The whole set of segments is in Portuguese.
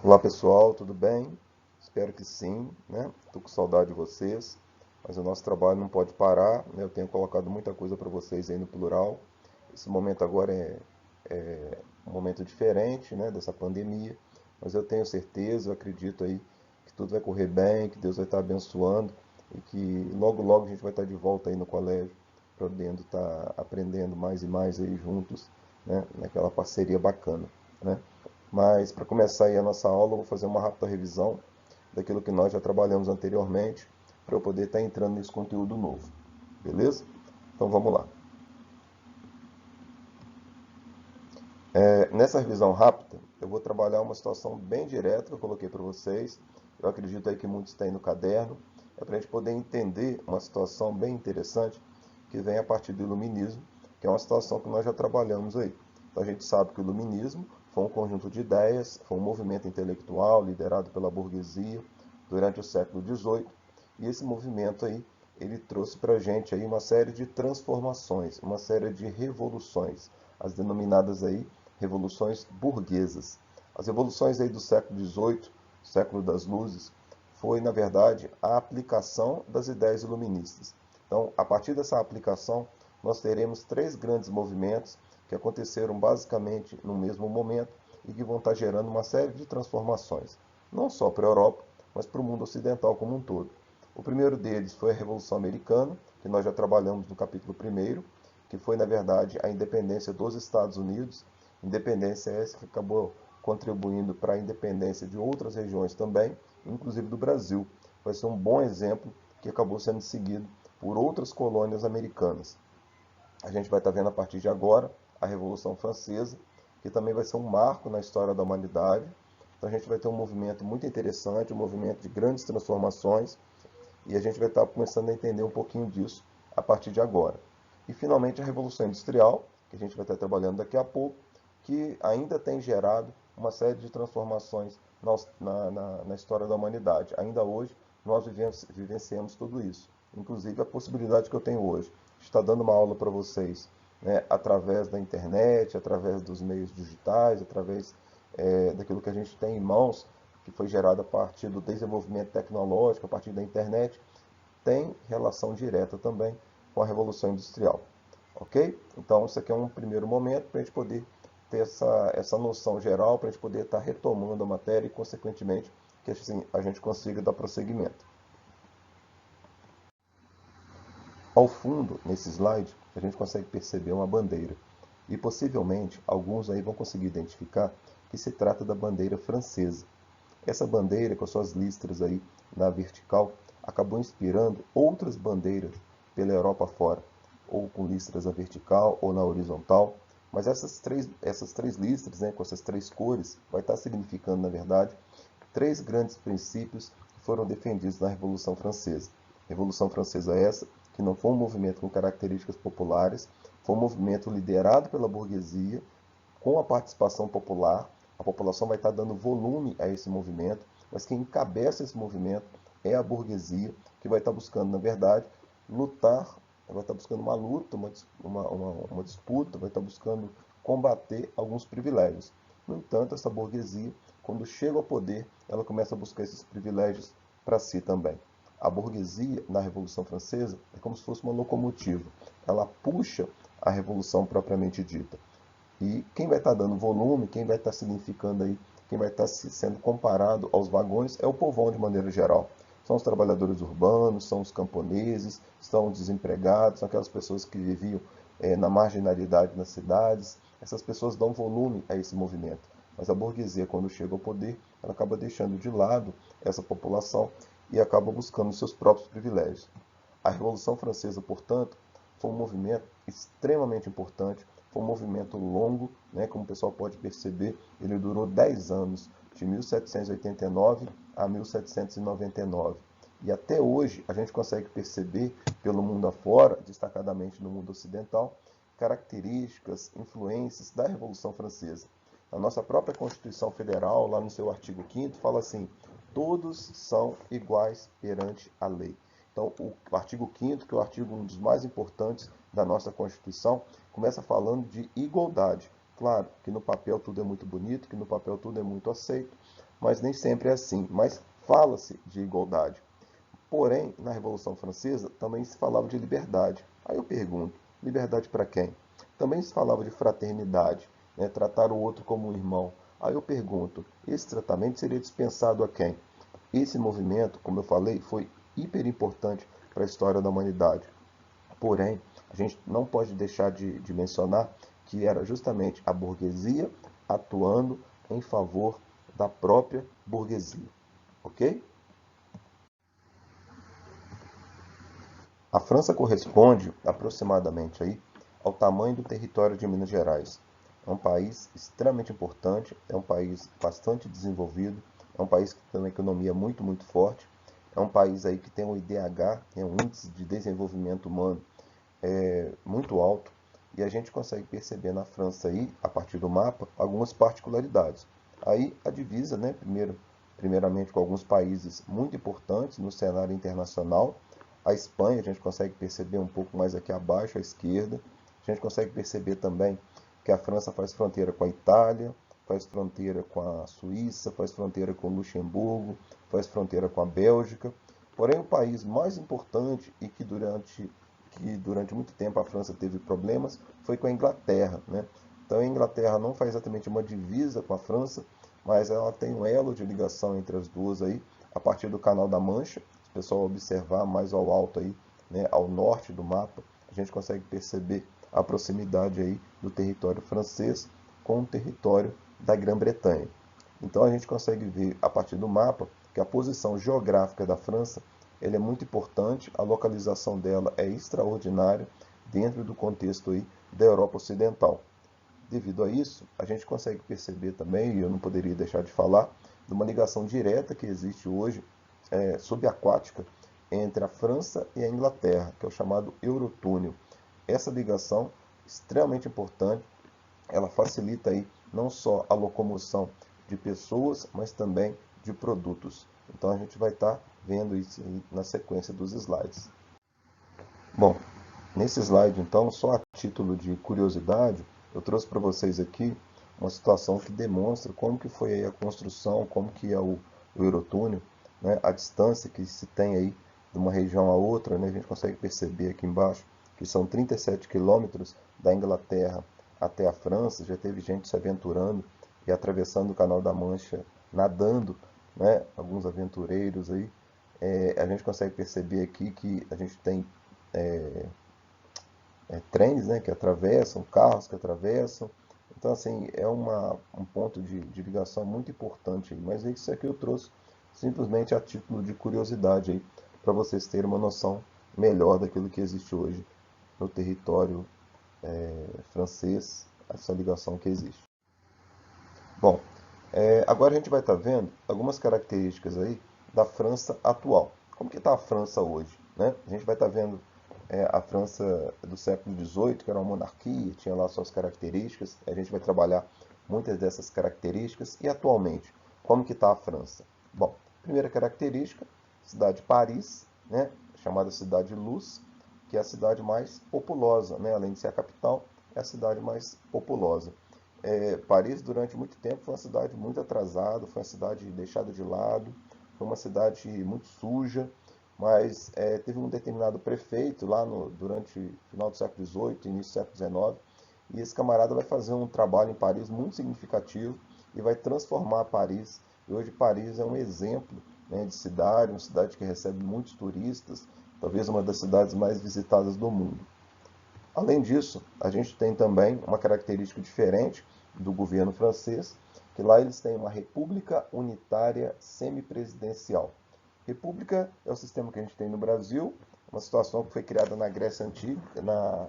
Olá pessoal, tudo bem? Espero que sim, né? Tô com saudade de vocês, mas o nosso trabalho não pode parar, né? Eu tenho colocado muita coisa para vocês aí no plural. Esse momento agora é um momento diferente, né? Dessa pandemia, mas eu tenho certeza, eu acredito aí que tudo vai correr bem, que Deus vai estar abençoando e que logo logo a gente vai estar de volta aí no colégio, podendo estar aprendendo mais e mais aí juntos, né? Naquela parceria bacana, né? Mas para começar aí a nossa aula, eu vou fazer uma rápida revisão daquilo que nós já trabalhamos anteriormente, para eu poder estar entrando nesse conteúdo novo. Beleza? Então vamos lá. Nessa revisão rápida, eu vou trabalhar uma situação bem direta que eu coloquei para vocês. Eu acredito aí que muitos têm no caderno. É para a gente poder entender uma situação bem interessante que vem a partir do iluminismo, que é uma situação que nós já trabalhamos aí. Então a gente sabe que o iluminismo foi um conjunto de ideias, foi um movimento intelectual liderado pela burguesia durante o século XVIII. E esse movimento aí, ele trouxe para a gente aí uma série de transformações, uma série de revoluções, as denominadas aí revoluções burguesas. As revoluções aí do século XVIII, século das luzes, foi, na verdade, a aplicação das ideias iluministas. Então, a partir dessa aplicação, nós teremos três grandes movimentos que aconteceram basicamente no mesmo momento e que vão estar gerando uma série de transformações, não só para a Europa, mas para o mundo ocidental como um todo. O primeiro deles foi a Revolução Americana, que nós já trabalhamos no capítulo 1, que foi, na verdade, a independência dos Estados Unidos, independência essa que acabou contribuindo para a independência de outras regiões também, inclusive do Brasil. Vai ser um bom exemplo que acabou sendo seguido por outras colônias americanas. A gente vai estar vendo a partir de agora a Revolução Francesa, que também vai ser um marco na história da humanidade. Então a gente vai ter um movimento muito interessante, um movimento de grandes transformações, e a gente vai estar começando a entender um pouquinho disso a partir de agora. E finalmente a Revolução Industrial, que a gente vai estar trabalhando daqui a pouco, que ainda tem gerado uma série de transformações na história da humanidade. Ainda hoje nós vivenciamos tudo isso, inclusive a possibilidade que eu tenho hoje de estar dando uma aula para vocês, né, através da internet, através dos meios digitais, através daquilo que a gente tem em mãos, que foi gerado a partir do desenvolvimento tecnológico, a partir da internet, tem relação direta também com a Revolução Industrial. Ok? Então, isso aqui é um primeiro momento para a gente poder ter essa noção geral, para a gente poder estar retomando a matéria e, consequentemente, que assim, a gente consiga dar prosseguimento. Ao fundo, nesse slide, a gente consegue perceber uma bandeira. E possivelmente alguns aí vão conseguir identificar que se trata da bandeira francesa. Essa bandeira, com as suas listras aí na vertical, acabou inspirando outras bandeiras pela Europa fora, ou com listras na vertical ou na horizontal. Mas essas três listras, né, com essas três cores, vai estar significando, na verdade, três grandes princípios que foram defendidos na Revolução Francesa. Revolução Francesa essa, que não foi um movimento com características populares, foi um movimento liderado pela burguesia, com a participação popular. A população vai estar dando volume a esse movimento, mas quem encabeça esse movimento é a burguesia, que vai estar buscando, na verdade, lutar, vai estar buscando uma luta, uma disputa, vai estar buscando combater alguns privilégios. No entanto, essa burguesia, quando chega ao poder, ela começa a buscar esses privilégios para si também. A burguesia, na Revolução Francesa, é como se fosse uma locomotiva. Ela puxa a revolução propriamente dita. E quem vai estar dando volume, quem vai estar significando aí, quem vai estar sendo comparado aos vagões é o povão de maneira geral. São os trabalhadores urbanos, são os camponeses, são os desempregados, são aquelas pessoas que viviam na marginalidade nas cidades. Essas pessoas dão volume a esse movimento. Mas a burguesia, quando chega ao poder, ela acaba deixando de lado essa população e acaba buscando seus próprios privilégios. A Revolução Francesa, portanto, foi um movimento extremamente importante, foi um movimento longo, né, como o pessoal pode perceber, ele durou 10 anos, de 1789 a 1799. E até hoje a gente consegue perceber pelo mundo afora, destacadamente no mundo ocidental, características, influências da Revolução Francesa. A nossa própria Constituição Federal, lá no seu artigo 5º, fala assim: todos são iguais perante a lei. Então, o artigo 5º, que é o artigo um dos mais importantes da nossa Constituição, começa falando de igualdade, Claro que no papel tudo é muito bonito, que no papel tudo é muito aceito, mas nem sempre é assim. Mas fala-se de igualdade. Porém, na Revolução Francesa também se falava de liberdade. Aí eu pergunto, liberdade para quem? Também se falava de fraternidade, né, tratar o outro como um irmão. Aí eu pergunto, esse tratamento seria dispensado a quem? Esse movimento, como eu falei, foi hiper importante para a história da humanidade. Porém, a gente não pode deixar de mencionar que era justamente a burguesia atuando em favor da própria burguesia. Ok? A França corresponde aproximadamente aí ao tamanho do território de Minas Gerais. É um país extremamente importante, é um país bastante desenvolvido, é um país que tem uma economia muito, muito forte, é um país aí que tem um IDH, um índice de desenvolvimento humano muito alto, e a gente consegue perceber na França aí, a partir do mapa, algumas particularidades. Aí a divisa, né, primeiramente com alguns países muito importantes no cenário internacional. A Espanha, a gente consegue perceber um pouco mais aqui abaixo, à esquerda. A gente consegue perceber também que a França faz fronteira com a Itália, faz fronteira com a Suíça, faz fronteira com o Luxemburgo, faz fronteira com a Bélgica. Porém, o país mais importante e que durante muito tempo a França teve problemas foi com a Inglaterra, né? Então a Inglaterra não faz exatamente uma divisa com a França, mas ela tem um elo de ligação entre as duas aí, a partir do Canal da Mancha. Se o pessoal observar mais ao alto aí, né, ao norte do mapa, a gente consegue perceber a proximidade aí do território francês com o território da Grã-Bretanha. Então a gente consegue ver a partir do mapa que a posição geográfica da França ela é muito importante, a localização dela é extraordinária dentro do contexto aí da Europa Ocidental. Devido a isso, a gente consegue perceber também, e eu não poderia deixar de falar, de uma ligação direta que existe hoje, subaquática, entre a França e a Inglaterra, que é o chamado Eurotúnel. Essa ligação, extremamente importante, ela facilita aí não só a locomoção de pessoas, mas também de produtos. Então a gente vai estar vendo isso aí na sequência dos slides. Bom, nesse slide então, só a título de curiosidade, eu trouxe para vocês aqui uma situação que demonstra como que foi aí a construção, como que é o Eurotúnel, né, a distância que se tem aí de uma região a outra, né, a gente consegue perceber aqui embaixo que são 37 quilômetros da Inglaterra até a França. Já teve gente se aventurando e atravessando o Canal da Mancha nadando, né, alguns aventureiros aí. A gente consegue perceber aqui que a gente tem trens, né, que atravessam, carros que atravessam. Então, assim, é um ponto de ligação muito importante aí. Mas isso aqui eu trouxe simplesmente a título de curiosidade aí, para vocês terem uma noção melhor daquilo que existe hoje no território francês, essa ligação que existe. Bom, agora a gente vai estar vendo algumas características aí da França atual. Como que está a França hoje, né? A gente vai estar vendo a França do século XVIII, que era uma monarquia, tinha lá suas características. A gente vai trabalhar muitas dessas características. E atualmente, como que está a França? Bom, primeira característica, cidade de Paris, né? Chamada cidade de Luz, que é a cidade mais populosa, né? Além de ser a capital, é a cidade mais populosa. Paris, durante muito tempo, foi uma cidade muito atrasada, foi uma cidade deixada de lado, foi uma cidade muito suja, mas teve um determinado prefeito lá durante o final do século XVIII, início do século XIX, e esse camarada vai fazer um trabalho em Paris muito significativo e vai transformar Paris. E hoje Paris é um exemplo, né, de cidade, uma cidade que recebe muitos turistas, talvez uma das cidades mais visitadas do mundo. Além disso, a gente tem também uma característica diferente do governo francês, que lá eles têm uma república unitária semipresidencial. República é o sistema que a gente tem no Brasil, uma situação que foi criada na Grécia Antiga, na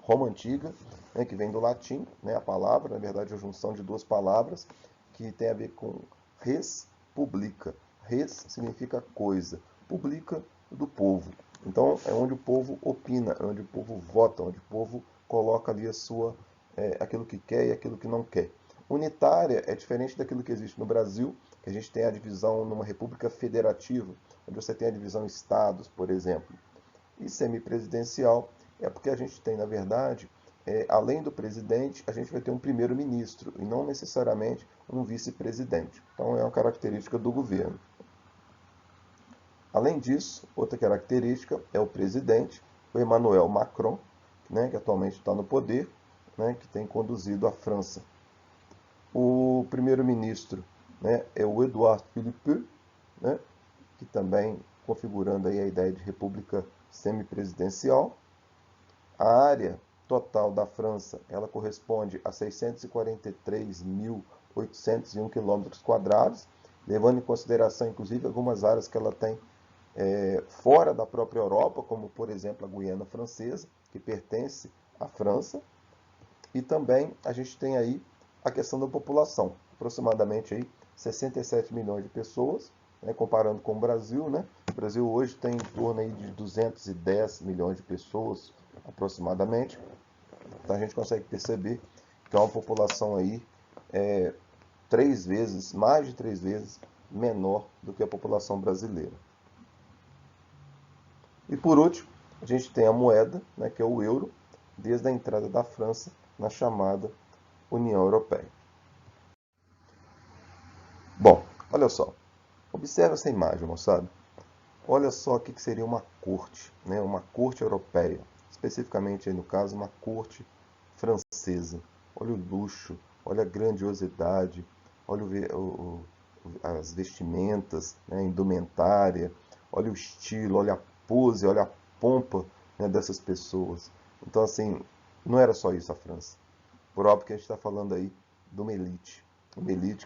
Roma Antiga, né, que vem do latim, né, a palavra, na verdade, é a junção de duas palavras, que tem a ver com res publica. Res significa coisa, publica do povo. Então, é onde o povo opina, é onde o povo vota, onde o povo coloca ali aquilo que quer e aquilo que não quer. Unitária é diferente daquilo que existe no Brasil, que a gente tem a divisão numa república federativa, onde você tem a divisão em estados, por exemplo. E semipresidencial é porque a gente tem, na verdade, além do presidente, a gente vai ter um primeiro-ministro e não necessariamente um vice-presidente. Então, é uma característica do governo. Além disso, outra característica é o presidente, o Emmanuel Macron, né, que atualmente está no poder, né, que tem conduzido a França. O primeiro-ministro, né, é o Edouard Philippe, né, que também configurando aí a ideia de república semipresidencial. A área total da França ela corresponde a 643.801 km², levando em consideração, inclusive, algumas áreas que ela tem fora da própria Europa, como, por exemplo, a Guiana Francesa, que pertence à França. E também a gente tem aí a questão da população, aproximadamente aí 67 milhões de pessoas, né, comparando com o Brasil, né? O Brasil hoje tem em torno aí de 210 milhões de pessoas, aproximadamente. Então a gente consegue perceber que é uma população aí mais de 3 vezes menor do que a população brasileira. E por último, a gente tem a moeda, né, que é o euro, desde a entrada da França na chamada União Europeia. Bom, olha só. Observe essa imagem, moçada. Olha só o que seria uma corte, né? Uma corte europeia. Especificamente, aí, no caso, uma corte francesa. Olha o luxo, olha a grandiosidade, olha as vestimentas, né? A indumentária, olha o estilo, olha a pose, olha a pompa, né, dessas pessoas. Então, assim, não era só isso a França. Por óbvio que a gente está falando aí de uma elite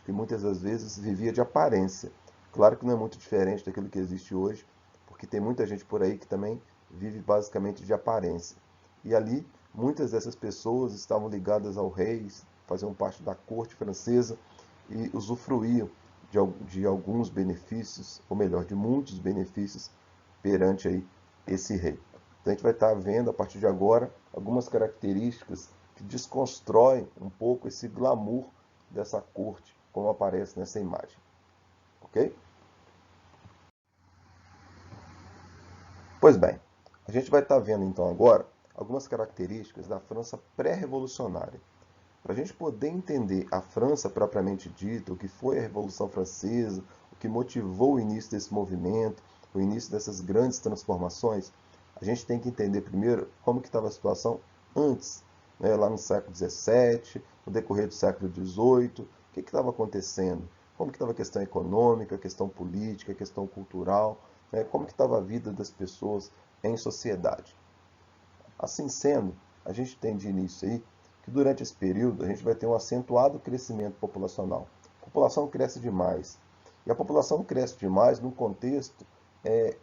que muitas das vezes vivia de aparência. Claro que não é muito diferente daquilo que existe hoje, porque tem muita gente por aí que também vive basicamente de aparência. E ali, muitas dessas pessoas estavam ligadas ao rei, faziam parte da corte francesa e usufruíam de alguns benefícios, ou melhor, de muitos benefícios perante aí esse rei. Então a gente vai estar vendo a partir de agora algumas características que desconstroem um pouco esse glamour dessa corte, como aparece nessa imagem. Ok? Pois bem, a gente vai estar vendo então agora algumas características da França pré-revolucionária. Para a gente poder entender a França propriamente dita, o que foi a Revolução Francesa, o que motivou o início desse movimento, o início dessas grandes transformações, a gente tem que entender primeiro como que estava a situação antes, né, lá no século XVII, no decorrer do século XVIII, o que estava acontecendo, como que estava a questão econômica, a questão política, a questão cultural, né, como que estava a vida das pessoas em sociedade. Assim sendo, a gente tem de início aí que durante esse período a gente vai ter um acentuado crescimento populacional. A população cresce demais. E a população cresce demais num contexto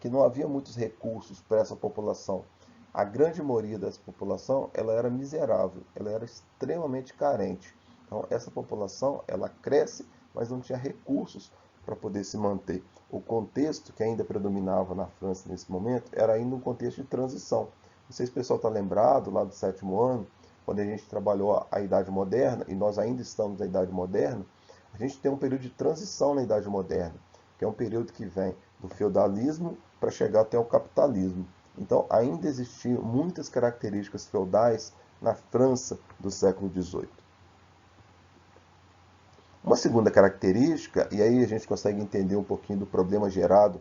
que não havia muitos recursos para essa população. A grande maioria dessa população ela era miserável, ela era extremamente carente. Então essa população ela cresce, mas não tinha recursos para poder se manter. O contexto que ainda predominava na França nesse momento era ainda um contexto de transição. Não sei se o pessoal está lembrado lá do 7º ano, quando a gente trabalhou a Idade Moderna, e nós ainda estamos na Idade Moderna, a gente tem um período de transição na Idade Moderna, que é um período que vem do feudalismo para chegar até o capitalismo. Então, ainda existiam muitas características feudais na França do século XVIII. Uma segunda característica, e aí a gente consegue entender um pouquinho do problema gerado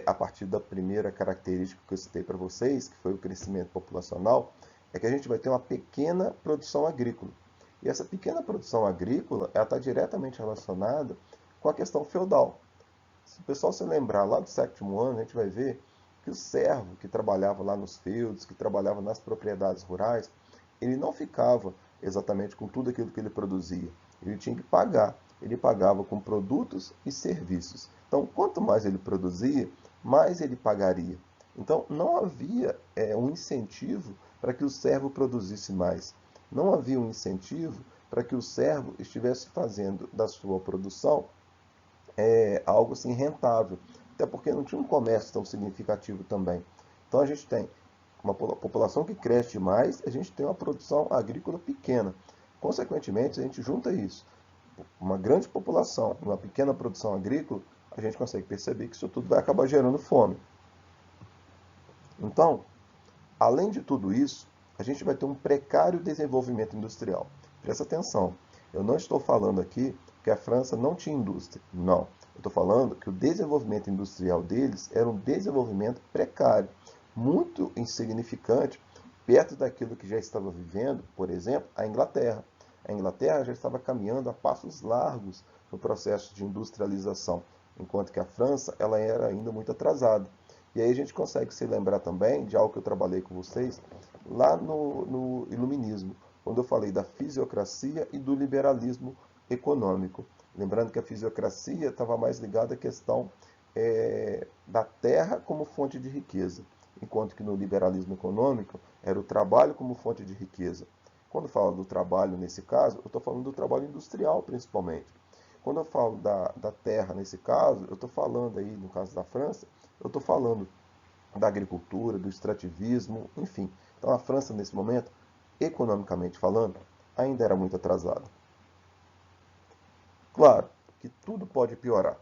a partir da primeira característica que eu citei para vocês, que foi o crescimento populacional, é que a gente vai ter uma pequena produção agrícola. E essa pequena produção agrícola está diretamente relacionada com a questão feudal. Se o pessoal se lembrar lá do 7º ano, a gente vai ver que o servo que trabalhava lá nos feudos, que trabalhava nas propriedades rurais, ele não ficava exatamente com tudo aquilo que ele produzia. Ele tinha que pagar. Ele pagava com produtos e serviços. Então, quanto mais ele produzia, mais ele pagaria. Então, não havia um incentivo para que o servo produzisse mais. Não havia um incentivo para que o servo estivesse fazendo da sua produção algo assim rentável. Até porque não tinha um comércio tão significativo também. Então, a gente tem uma população que cresce demais, a gente tem uma produção agrícola pequena. Consequentemente, a gente junta isso, uma grande população, uma pequena produção agrícola, a gente consegue perceber que isso tudo vai acabar gerando fome. Então, além de tudo isso, a gente vai ter um precário desenvolvimento industrial. Presta atenção, eu não estou falando aqui que a França não tinha indústria. Não, eu estou falando que o desenvolvimento industrial deles era um desenvolvimento precário, muito insignificante, perto daquilo que já estava vivendo, por exemplo, a Inglaterra. A Inglaterra já estava caminhando a passos largos no processo de industrialização, enquanto que a França ela era ainda muito atrasada. E aí a gente consegue se lembrar também de algo que eu trabalhei com vocês lá no Iluminismo, quando eu falei da fisiocracia e do liberalismo econômico. Lembrando que a fisiocracia estava mais ligada à questão da terra como fonte de riqueza, enquanto que no liberalismo econômico era o trabalho como fonte de riqueza. Quando eu falo do trabalho nesse caso, eu estou falando do trabalho industrial principalmente. Quando eu falo da terra nesse caso, eu estou falando aí, no caso da França, eu estou falando da agricultura, do extrativismo, enfim. Então a França nesse momento, economicamente falando, ainda era muito atrasada. Claro que tudo pode piorar.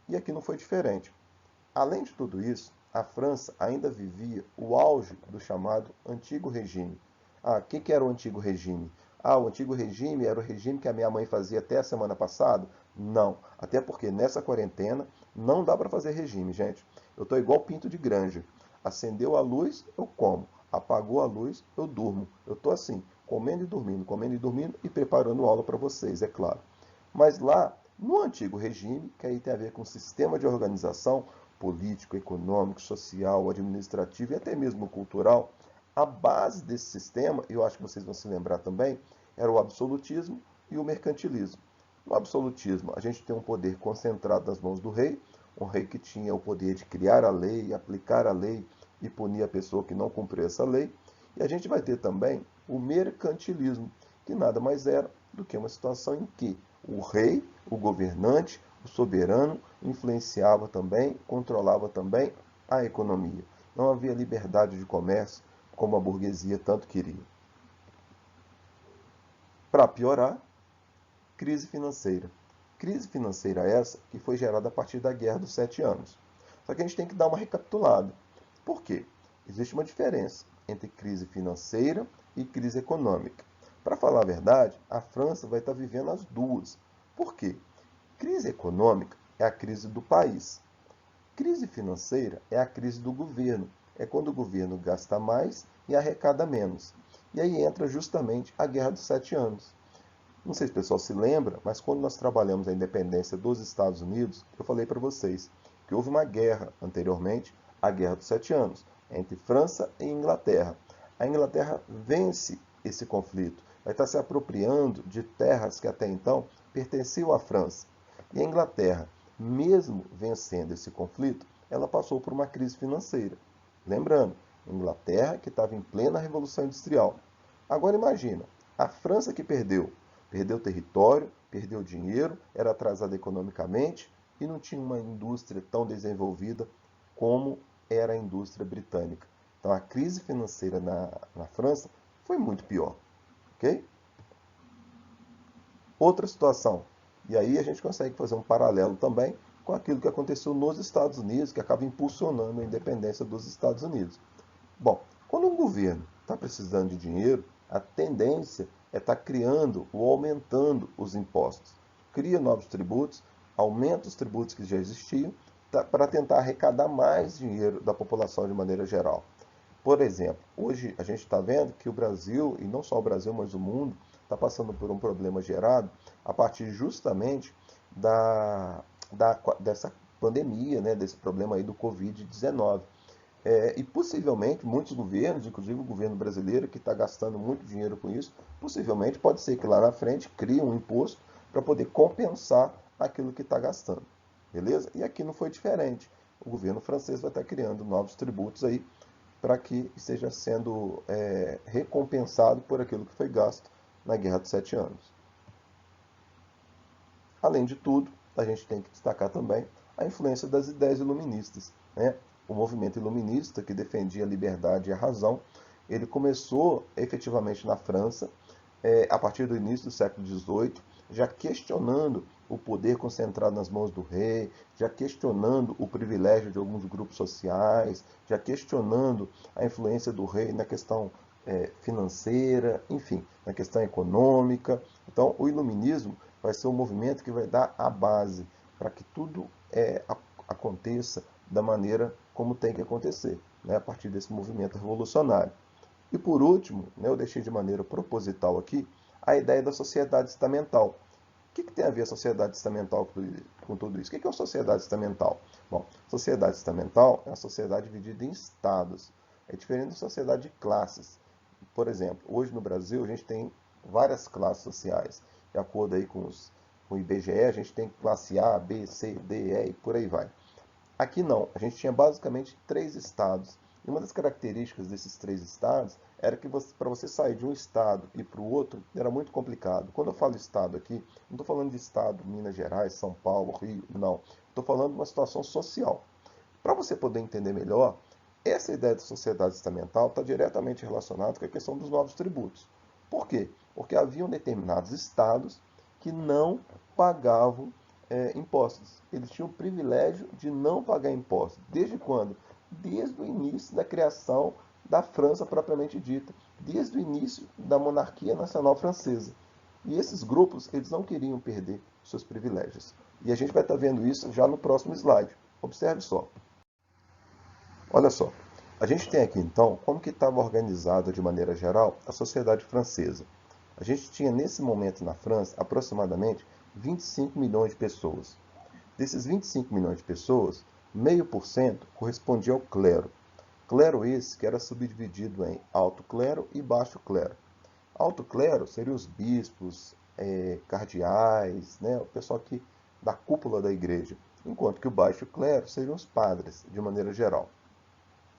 E aqui não foi diferente. Além de tudo isso, a França ainda vivia o auge do chamado Antigo Regime. O que era o Antigo Regime? O Antigo Regime era o regime que a minha mãe fazia até a semana passada? Não, até porque nessa quarentena não dá para fazer regime, gente. Eu estou igual pinto de granja. Acendeu a luz, eu como. Apagou a luz, eu durmo. Eu estou assim, comendo e dormindo e preparando aula para vocês, é claro. Mas lá, no Antigo Regime, que aí tem a ver com o sistema de organização político, econômico, social, administrativo e até mesmo cultural, a base desse sistema, e eu acho que vocês vão se lembrar também, era o absolutismo e o mercantilismo. No absolutismo, a gente tem um poder concentrado nas mãos do rei, um rei que tinha o poder de criar a lei, aplicar a lei e punir a pessoa que não cumpriu essa lei. E a gente vai ter também o mercantilismo, que nada mais era do que uma situação em que o rei, o governante, o soberano, influenciava também, controlava também a economia. Não havia liberdade de comércio como a burguesia tanto queria. Para piorar, crise financeira. Crise financeira essa que foi gerada a partir da Guerra dos 7 Anos. Só que a gente tem que dar uma recapitulada. Por quê? Existe uma diferença entre crise financeira e crise econômica. Para falar a verdade, a França vai estar vivendo as duas. Por quê? Crise econômica é a crise do país. Crise financeira é a crise do governo. É quando o governo gasta mais e arrecada menos. E aí entra justamente a Guerra dos 7 Anos. Não sei se o pessoal se lembra, mas quando nós trabalhamos a independência dos Estados Unidos, eu falei para vocês que houve uma guerra anteriormente, a Guerra dos 7 Anos, entre França e Inglaterra. A Inglaterra vence esse conflito, vai estar se apropriando de terras que até então pertenciam à França. E a Inglaterra, mesmo vencendo esse conflito, ela passou por uma crise financeira. Lembrando, Inglaterra que estava em plena Revolução Industrial. Agora imagina, a França que perdeu território, perdeu dinheiro, era atrasada economicamente e não tinha uma indústria tão desenvolvida como era a indústria britânica. Então a crise financeira na França foi muito pior. Ok? Outra situação, e aí a gente consegue fazer um paralelo também com aquilo que aconteceu nos Estados Unidos, que acaba impulsionando a independência dos Estados Unidos. Bom, quando um governo está precisando de dinheiro, a tendência é estar criando ou aumentando os impostos. Cria novos tributos, aumenta os tributos que já existiam, para tentar arrecadar mais dinheiro da população de maneira geral. Por exemplo, hoje a gente está vendo que o Brasil, e não só o Brasil, mas o mundo, está passando por um problema gerado a partir justamente dessa pandemia, né, desse problema aí do Covid-19. E possivelmente muitos governos, inclusive o governo brasileiro, que está gastando muito dinheiro com isso, possivelmente pode ser que lá na frente crie um imposto para poder compensar aquilo que está gastando. Beleza? E aqui não foi diferente. O governo francês vai estar criando novos tributos aí para que esteja sendo recompensado por aquilo que foi gasto na Guerra dos 7 Anos. Além de tudo, a gente tem que destacar também a influência das ideias iluministas, né? O movimento iluminista, que defendia a liberdade e a razão, ele começou efetivamente na França, a partir do início do século XVIII, já questionando o poder concentrado nas mãos do rei, já questionando o privilégio de alguns grupos sociais, já questionando a influência do rei na questão financeira, enfim, na questão econômica. Então, o iluminismo vai ser o movimento que vai dar a base para que tudo aconteça da maneira como tem que acontecer, né, a partir desse movimento revolucionário. E por último, né, eu deixei de maneira proposital aqui a ideia da sociedade estamental. O que tem a ver a sociedade estamental com tudo isso? O que é uma sociedade estamental? Bom, sociedade estamental é uma sociedade dividida em estados. É diferente da sociedade de classes. Por exemplo, hoje no Brasil a gente tem várias classes sociais. De acordo aí com o IBGE, a gente tem classe A, B, C, D, E e por aí vai. Aqui não, a gente tinha basicamente três estados. E uma das características desses três estados era que para você sair de um estado e para o outro era muito complicado. Quando eu falo estado aqui, não estou falando de estado Minas Gerais, São Paulo, Rio, não. Estou falando de uma situação social. Para você poder entender melhor, essa ideia de sociedade estamental está diretamente relacionada com a questão dos novos tributos. Por quê? Porque haviam determinados estados que não pagavam impostos. Eles tinham o privilégio de não pagar impostos. Desde quando? Desde o início da criação da França propriamente dita, desde o início da monarquia nacional francesa. E esses grupos, eles não queriam perder seus privilégios. E a gente vai estar vendo isso já no próximo slide. Observe só. Olha só, a gente tem aqui então como que estava organizada de maneira geral a sociedade francesa. A gente tinha nesse momento na França aproximadamente 25 milhões de pessoas. Desses 25 milhões de pessoas, 0,5% correspondia ao clero. Clero esse que era subdividido em alto clero e baixo clero. Alto clero seriam os bispos, cardeais, né, o pessoal que, da cúpula da igreja, enquanto que o baixo clero seriam os padres, de maneira geral.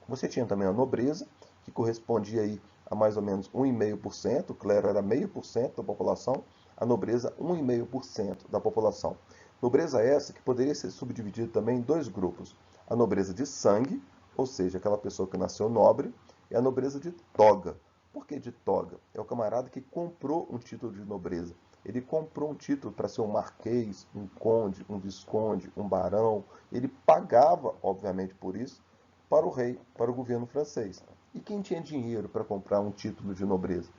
Você tinha também a nobreza, que correspondia aí a mais ou menos 1,5%, o clero era 0,5% da população, a nobreza 1,5% da população. Nobreza essa que poderia ser subdividida também em dois grupos. A nobreza de sangue, ou seja, aquela pessoa que nasceu nobre, e a nobreza de toga. Por que de toga? É o camarada que comprou um título de nobreza. Ele comprou um título para ser um marquês, um conde, um visconde, um barão. Ele pagava, obviamente, por isso, para o rei, para o governo francês. E quem tinha dinheiro para comprar um título de nobreza?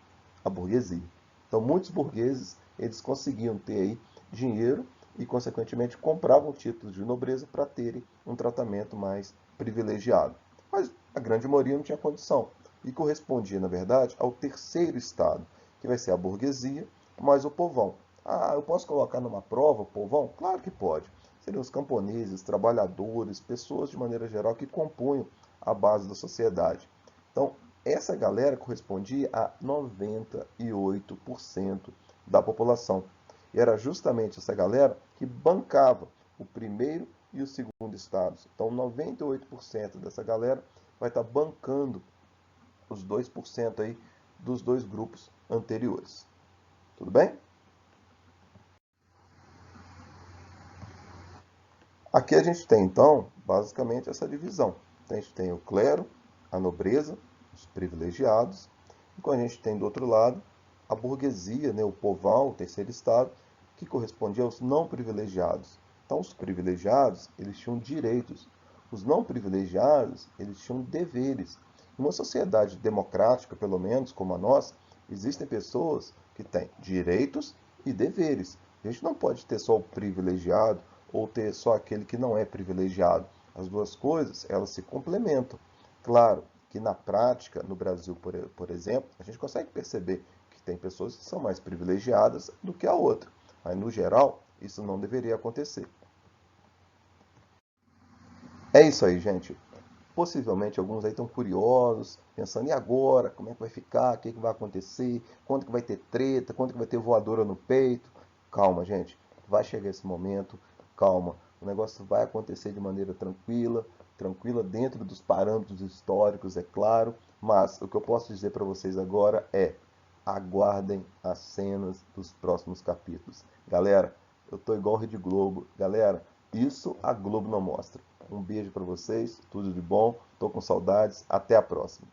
A burguesia. Então, muitos burgueses, eles conseguiam ter aí dinheiro e, consequentemente, compravam títulos de nobreza para terem um tratamento mais privilegiado. Mas a grande maioria não tinha condição e correspondia, na verdade, ao terceiro estado, que vai ser a burguesia mais o povão. Ah, eu posso colocar numa prova o povão? Claro que pode. Seriam os camponeses, trabalhadores, pessoas de maneira geral que compunham a base da sociedade. Então, essa galera correspondia a 98% da população. E era justamente essa galera que bancava o primeiro e o segundo estados. Então, 98% dessa galera vai estar bancando os 2% aí dos dois grupos anteriores. Tudo bem? Aqui a gente tem, então, basicamente essa divisão. A gente tem o clero, a nobreza, os privilegiados, enquanto a gente tem do outro lado a burguesia, né, o povão, o terceiro estado, que correspondia aos não privilegiados. Então, os privilegiados, eles tinham direitos. Os não privilegiados, eles tinham deveres. Em uma sociedade democrática, pelo menos, como a nossa, existem pessoas que têm direitos e deveres. A gente não pode ter só o privilegiado ou ter só aquele que não é privilegiado. As duas coisas, elas se complementam. Claro que na prática, no Brasil, por exemplo, a gente consegue perceber que tem pessoas que são mais privilegiadas do que a outra. Mas, no geral, isso não deveria acontecer. É isso aí, gente. Possivelmente alguns aí estão curiosos, pensando, e agora? Como é que vai ficar? O que, é que vai acontecer? Quando que vai ter treta? Quando que vai ter voadora no peito? Calma, gente. Vai chegar esse momento. Calma. O negócio vai acontecer de maneira tranquila, tranquila dentro dos parâmetros históricos, é claro. Mas o que eu posso dizer para vocês agora é: aguardem as cenas dos próximos capítulos. Galera, eu tô igual Rede Globo. Galera, isso a Globo não mostra. Um beijo para vocês, tudo de bom. Tô com saudades. Até a próxima.